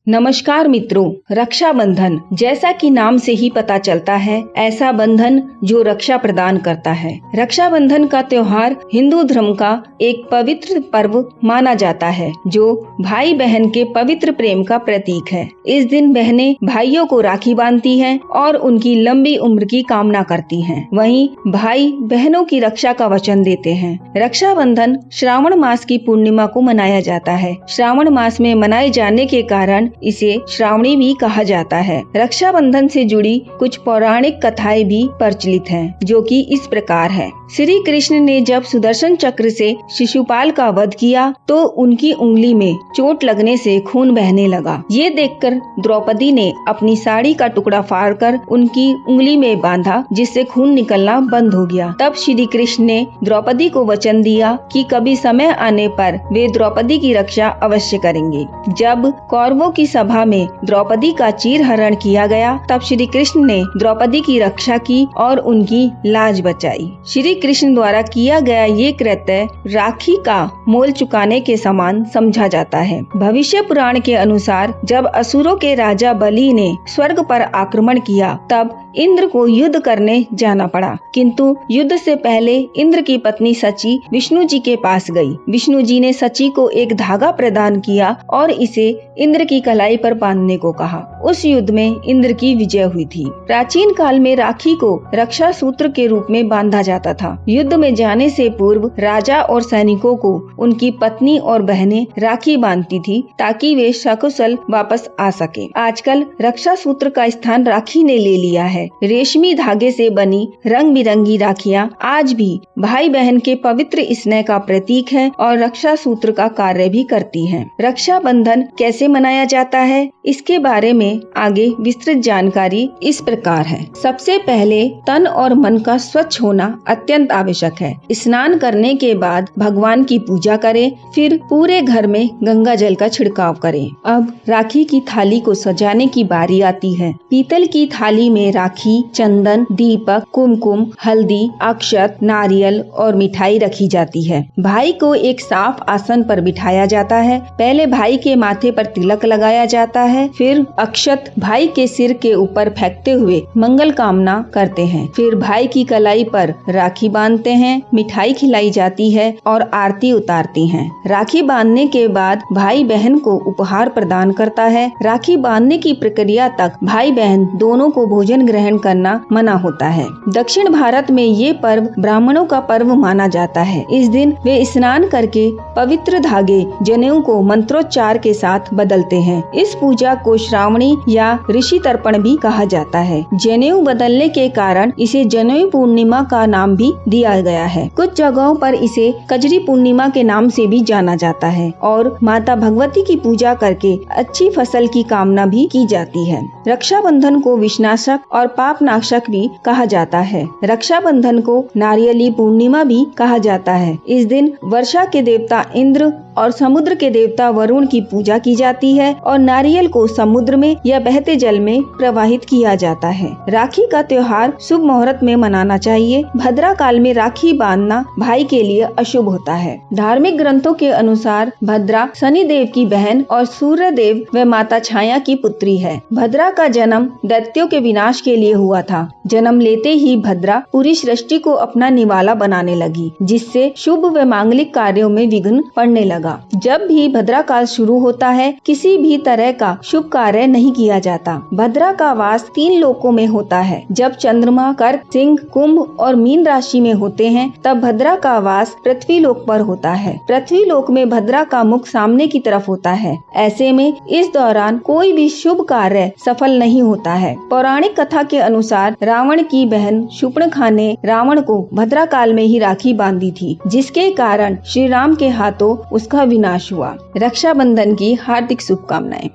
नमस्कार मित्रों, रक्षाबंधन जैसा कि नाम से ही पता चलता है, ऐसा बंधन जो रक्षा प्रदान करता है। रक्षाबंधन का त्योहार हिंदू धर्म का एक पवित्र पर्व माना जाता है, जो भाई बहन के पवित्र प्रेम का प्रतीक है। इस दिन बहनें भाइयों को राखी बांधती हैं और उनकी लंबी उम्र की कामना करती हैं। वहीं भाई बहनों की रक्षा का वचन देते हैं। रक्षाबंधन श्रावण मास की पूर्णिमा को मनाया जाता है। श्रावण मास में मनाए जाने के कारण इसे श्रावणी भी कहा जाता है। रक्षाबंधन से जुड़ी कुछ पौराणिक कथाएं भी प्रचलित हैं, जो कि इस प्रकार है। श्री कृष्ण ने जब सुदर्शन चक्र से शिशुपाल का वध किया तो उनकी उंगली में चोट लगने से खून बहने लगा। ये देखकर द्रौपदी ने अपनी साड़ी का टुकड़ा फाड़कर उनकी उंगली में बांधा, जिससे खून निकलना बंद हो गया। तब श्री कृष्ण ने द्रौपदी को वचन दिया कि कभी समय आने पर वे द्रौपदी की रक्षा अवश्य करेंगे। जब कौरवों की सभा में द्रौपदी का चीरहरण किया गया, तब श्री कृष्ण ने द्रौपदी की रक्षा की और उनकी लाज बचाई। श्री कृष्ण द्वारा किया गया ये कृत्य राखी का मोल चुकाने के समान समझा जाता है। भविष्य पुराण के अनुसार जब असुरों के राजा बलि ने स्वर्ग पर आक्रमण किया, तब इंद्र को युद्ध करने जाना पड़ा, किंतु युद्ध से पहले इंद्र की पत्नी सची विष्णु जी के पास गई। विष्णु जी ने सची को एक धागा प्रदान किया और इसे इंद्र की कलाई पर बांधने को कहा। उस युद्ध में इंद्र की विजय हुई थी। प्राचीन काल में राखी को रक्षा सूत्र के रूप में बांधा जाता था। युद्ध में जाने से पूर्व राजा और सैनिकों को उनकी पत्नी और बहनें राखी बांधती थी, ताकि वे सकुशल वापस आ सके। आजकल रक्षा सूत्र का स्थान राखी ने ले लिया है। रेशमी धागे से बनी रंग बिरंगी राखियाँ आज भी भाई बहन के पवित्र स्नेह का प्रतीक है और रक्षा सूत्र का कार्य भी करती है। रक्षाबंधन कैसे मनाया जाता है, इसके बारे में आगे विस्तृत जानकारी इस प्रकार है। सबसे पहले तन और मन का स्वच्छ होना अत्यंत आवश्यक है। स्नान करने के बाद भगवान की पूजा करें, फिर पूरे घर में गंगा जल का छिड़काव करें। अब राखी की थाली को सजाने की बारी आती है। पीतल की थाली में राखी, चंदन, दीपक, कुमकुम, हल्दी, अक्षत, नारियल और मिठाई रखी जाती है। भाई को एक साफ आसन पर बिठाया जाता है। पहले भाई के माथे पर तिलक लगाया जाता है, फिर अक्षत भाई के सिर के ऊपर फेंकते हुए मंगल कामना करते हैं। फिर भाई की कलाई पर राखी बांधते हैं, मिठाई खिलाई जाती है और आरती उतारती हैं। राखी बांधने के बाद भाई बहन को उपहार प्रदान करता है। राखी बांधने की प्रक्रिया तक भाई बहन दोनों को भोजन ग्रहण करना मना होता है। दक्षिण भारत में ये पर्व ब्राह्मणों का पर्व माना जाता है। इस दिन वे स्नान करके पवित्र धागे जनेऊ को मंत्रोच्चार के साथ बदलते हैं। इस पूजा को श्रावणी या ऋषि तर्पण भी कहा जाता है। जनेऊ बदलने के कारण इसे जनेऊ पूर्णिमा का नाम भी दिया गया है। कुछ जगहों पर इसे कजरी पूर्णिमा के नाम से भी जाना जाता है और माता भगवती की पूजा करके अच्छी फसल की कामना भी की जाती है। रक्षाबंधन को विषनाशक और पापनाशक भी कहा जाता है। रक्षाबंधन को नारियली पूर्णिमा भी कहा जाता है। इस दिन वर्षा के देवता इंद्र और समुद्र के देवता वरुण की पूजा की जाती है और नारियल को समुद्र में या बहते जल में प्रवाहित किया जाता है। राखी का त्योहार शुभ मुहूर्त में मनाना चाहिए। भद्रा काल में राखी बांधना भाई के लिए अशुभ होता है। धार्मिक ग्रंथों के अनुसार भद्रा शनि देव की बहन और सूर्य देव व माता छाया की पुत्री है। भद्रा का जन्म दैत्यों के विनाश के लिए हुआ था। जन्म लेते ही भद्रा पूरी सृष्टि को अपना निवाला बनाने लगी, जिससे शुभ व मांगलिक कार्यों में विघ्न पड़ने लगा। जब भी भद्रा काल शुरू होता है, किसी भी तरह का शुभ कार्य नहीं किया जाता। भद्रा का वास 3 लोकों में होता है। जब चंद्रमा कर्क, सिंह, कुंभ और मीन राशि में होते हैं, तब भद्रा का वास पृथ्वी लोक पर होता है। पृथ्वी लोक में भद्रा का मुख सामने की तरफ होता है। ऐसे में इस दौरान कोई भी शुभ कार्य सफल नहीं होता है। पौराणिक कथा के अनुसार रावण की बहन शूर्पणखा ने रावण को भद्रा काल में ही राखी बांधी थी, जिसके कारण श्री राम के हाथों उसका विनाश हुआ। रक्षाबंधन की हार्दिक शुभकामनाएं।